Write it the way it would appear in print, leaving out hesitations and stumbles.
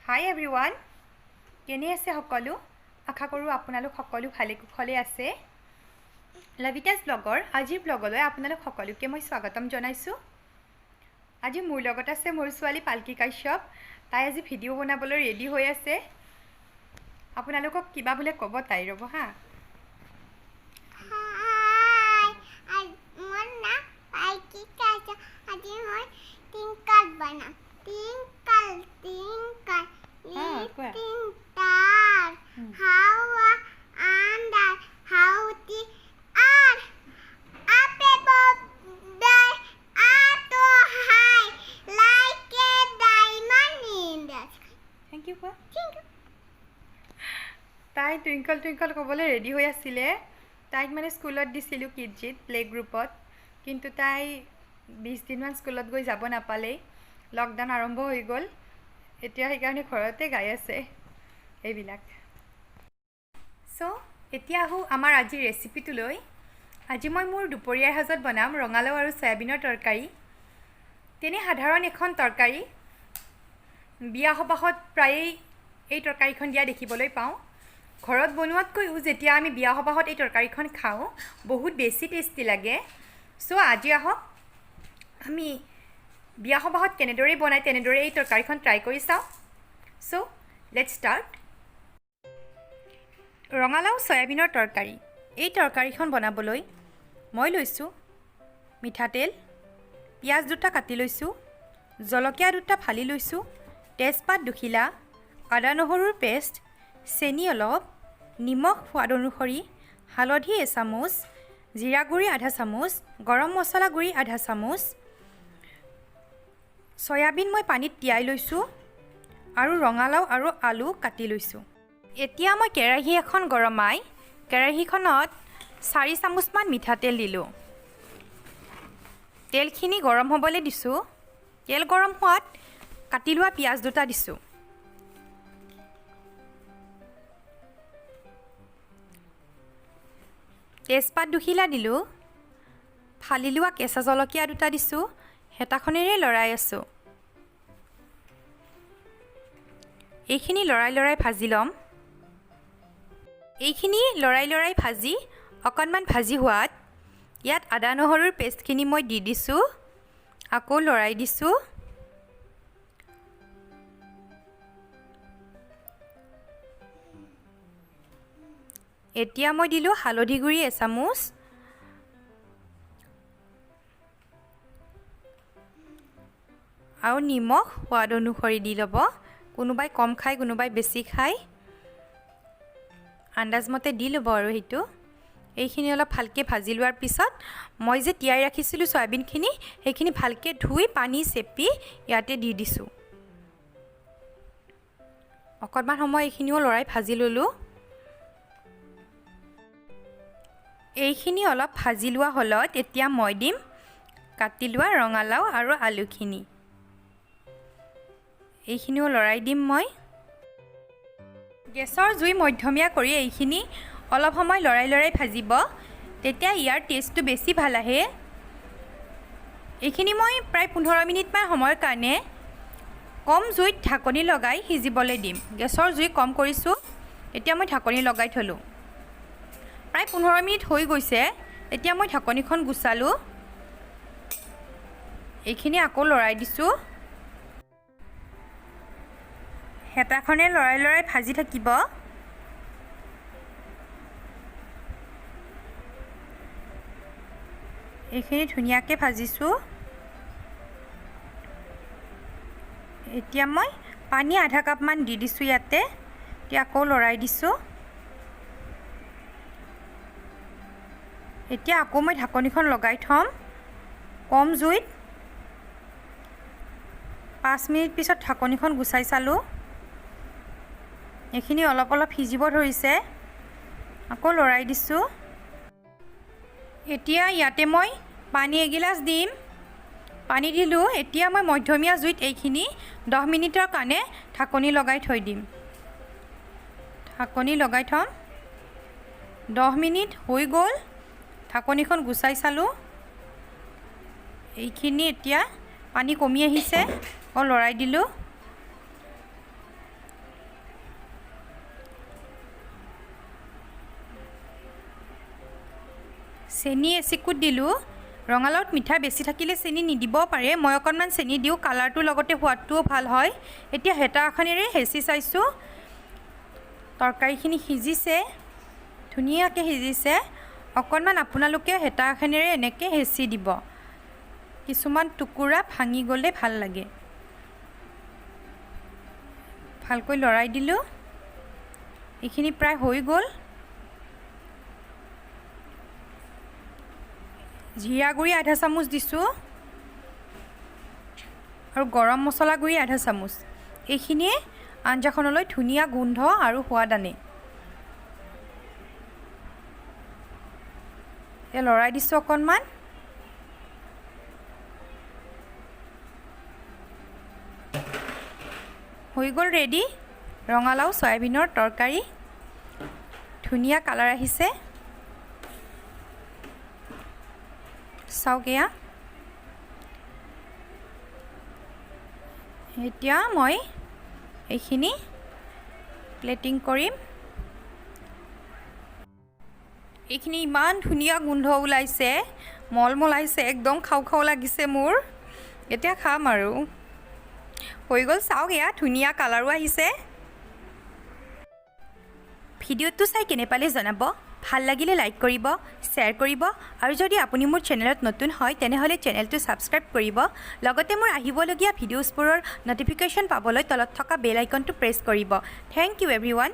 হাই everyone, কেনে আছে সকলো? আশা কৰোঁ আপোনালোক সকলো ভালে কুশলে আছে। লভিতাছ ব্লগৰ আজিৰ ব্লগলৈ আপোনালোক সকলোকে মই স্বাগতম জনাইছোঁ। আজি মোৰ লগত আছে মোৰ ছোৱালী পালকি কাশ্যপ। তাই আজি ভিডিঅ' বনাবলৈ ৰেডি হৈ আছে। আপোনালোকক কিবা বোলে ক'ব তাই, ৰ'ব হা। তাই টুইংকল টুইংকল ক'বলৈ ৰেডি হৈ আছিলে। তাইক মানে স্কুলত দিছিলোঁ কিডজিত প্লে গ্ৰুপত, কিন্তু তাই 20 দিনমান স্কুলত গৈ যাব নাপালেই। লকডাউন আৰম্ভ হৈ গ'ল, এতিয়া সেইকাৰণে ঘৰতে গাই আছে এইবিলাক। চ' এতিয়া আহোঁ আমাৰ আজিৰ ৰেচিপিটোলৈ। আজি মই মোৰ দুপৰীয়াৰ সাজত বনাম ৰঙালাও আৰু চয়াবিনৰ তৰকাৰী। তেনে সাধাৰণ এখন তৰকাৰী, বিয়া সবাহত প্ৰায়েই এই তৰকাৰীখন দিয়া দেখিবলৈ পাওঁ। ঘৰত বনোৱাতকৈও যেতিয়া আমি বিয়া সবাহত এই তৰকাৰীখন খাওঁ বহুত বেছি টেষ্টি লাগে। চ' আজি আহক আমি বিয়া সবাহত কেনেদৰে বনাই তেনেদৰে এই তৰকাৰীখন ট্ৰাই কৰি চাওঁ। চ' লেটছ ষ্টাৰ্ট। ৰঙালাও চয়াবিনৰ তৰকাৰী। এই তৰকাৰীখন বনাবলৈ মই লৈছোঁ মিঠাতেল, পিঁয়াজ দুটা কাটি লৈছোঁ, জলকীয়া দুটা ফালি লৈছোঁ, তেজপাত দুখিলা, আদা নহৰুৰ পেষ্ট, চেনি অলপ, নিমখ সোৱাদ অনুসৰি, হালধি এচামুচ, জিৰা গুড়ি আধা চামুচ, গৰম মছলা গুড়ি আধা চামুচ, চয়াবিন মই পানীত তিয়াই লৈছোঁ আৰু ৰঙালাও আৰু আলু কাটি লৈছোঁ। এতিয়া মই কেৰাহী এখন গৰমাই কেৰাহীখনত 4 চামুচমান মিঠাতেল দিলোঁ। তেলখিনি গৰম হ'বলৈ দিছোঁ। তেল গৰম হোৱাত কাটি লোৱা পিঁয়াজ দুটা দিছোঁ। তেজপাত দুখিলা দিলোঁ। ফালি লোৱা কেঁচা জলকীয়া দুটা দিছোঁ। হেতাখনেৰে লৰাই আছোঁ। এইখিনি লৰাই লৰাই ভাজি ল'ম। এইখিনি লৰাই ভাজি অকণমান ভাজি হোৱাত ইয়াত আদা নহৰুৰ পেষ্টখিনি মই দি দিছোঁ। আকৌ লৰাই দিছোঁ। এতিয়া মই দিলোঁ হালধি গুড়ি এচামুচ, আৰু নিমখ সোৱাদ অনুসৰি দি ল'ব। কোনোবাই কম খায়, কোনোবাই বেছি খায়, আন্দাজমতে দি ল'ব আৰু সেইটো। এইখিনি অলপ ভালকৈ ভাজি লোৱাৰ পিছত মই যে তিয়াই ৰাখিছিলোঁ চয়াবিনখিনি, সেইখিনি ভালকৈ ধুই পানী চেপি ইয়াতে দি দিছোঁ। অকণমান সময় এইখিনিও লৰাই ভাজি ল'লোঁ। এইখিনি অলপ ভাজি লোৱা হ'লত এতিয়া মই দিম কাটি লোৱা ৰঙালাও আৰু আলুখিনি। এইখিনিও লৰাই দিম মই। গেছৰ জুই মধ্যমীয়া কৰি এইখিনি অলপ সময় লৰাই ভাজিব, তেতিয়া ইয়াৰ টেষ্টটো বেছি ভাল আহে। এইখিনি মই প্ৰায় 15 মিনিটমান সময়ৰ কাৰণে কম জুইত ঢাকনি লগাই সিজিবলৈ দিম। গেছৰ জুই কম কৰিছোঁ। এতিয়া মই ঢাকনি লগাই থলোঁ। প্ৰায় 15 মিনিট হৈ গৈছে। এতিয়া মই ঢাকনিখন গুচালোঁ। এইখিনি আকৌ লৰাই দিছোঁ। হেতাখনে লৰাই ভাজি থাকিব। এইখিনি ধুনীয়াকৈ ভাজিছোঁ। এতিয়া মই পানী আধা কাপমান দি দিছোঁ ইয়াতে। এতিয়া আকৌ লৰাই দিছোঁ। এতিয়া আকৌ মই ঢাকনিখন লগাই থ'ম কম জুইত। 5 মিনিট পিছত ঢাকনিখন গুচাই চালোঁ। এইখিনি অলপ সিজিব ধৰিছে। আকৌ লৰাই দিছোঁ। এতিয়া ইয়াতে মই পানী এগিলাচ দিম। পানী দিলোঁ। এতিয়া মই মধ্যমীয়া জুইত এইখিনি 10 মিনিটৰ কাৰণে ঢাকনি লগাই থৈ দিম। ঢাকনি লগাই থ'ম। 10 মিনিট হৈ গ'ল। ঢাকনিখন গুচাই চালোঁ। এইখিনি এতিয়া পানী কমি আহিছে। লৰাই দিলোঁ। চেনি এচিকুট দিলোঁ। ৰঙালাওত মিঠা বেছি থাকিলে চেনি নিদিব পাৰে, মই অকণমান চেনি দিওঁ, কালাৰটোৰ লগতে সোৱাদটোও ভাল হয়। এতিয়া হেতা এখনেৰে হেঁচি চাইছোঁ। তৰকাৰীখিনি সিজিছে, ধুনীয়াকৈ সিজিছে। অকণমান আপোনালোকে হেতা এখনেৰে এনেকৈ হেঁচি দিব, কিছুমান টুকুৰা ভাঙি গ'লে ভাল লাগে। ভালকৈ লৰাই দিলোঁ। এইখিনি প্ৰায় হৈ গ'ল। জিৰা গুড়ি আধা চামুচ দিছোঁ আৰু গৰম মছলা গুড়ি আধা চামুচ। এইখিনিয়ে আঞ্জাখনলৈ ধুনীয়া গোন্ধ আৰু সোৱাদ আনে। এতিয়া লৰাই দিছোঁ অকণমান। হৈ গ'ল ৰেডি ৰঙালাও চয়াবিনৰ তৰকাৰী। ধুনীয়া কালাৰ আহিছে, চাওক এয়া। এতিয়া মই এইখিনি প্লেটিং কৰিম। এইখিনি ইমান ধুনীয়া গোন্ধ ওলাইছে, মলমলাইছে, একদম খাওঁ খাওঁ লাগিছে মোৰ। এতিয়া খাম আৰু। হৈ গ'ল, চাওক এয়া ধুনীয়া কালাৰো আহিছে। ভিডিঅ'টো চাই কেনে পালে জনাব। ভাল লাগিলে লাইক কৰিব, শ্বেয়াৰ কৰিব আৰু যদি আপুনি মোৰ চেনেলত নতুন হয় তেনেহ'লে চেনেলটো ছাবস্ক্ৰাইব কৰিব। লগতে মোৰ আহিবলগীয়া ভিডিঅ'ছবোৰৰ ন'টিফিকেশ্যন পাবলৈ তলত থকা বেল আইকনটো প্ৰেছ কৰিব। Thank you everyone.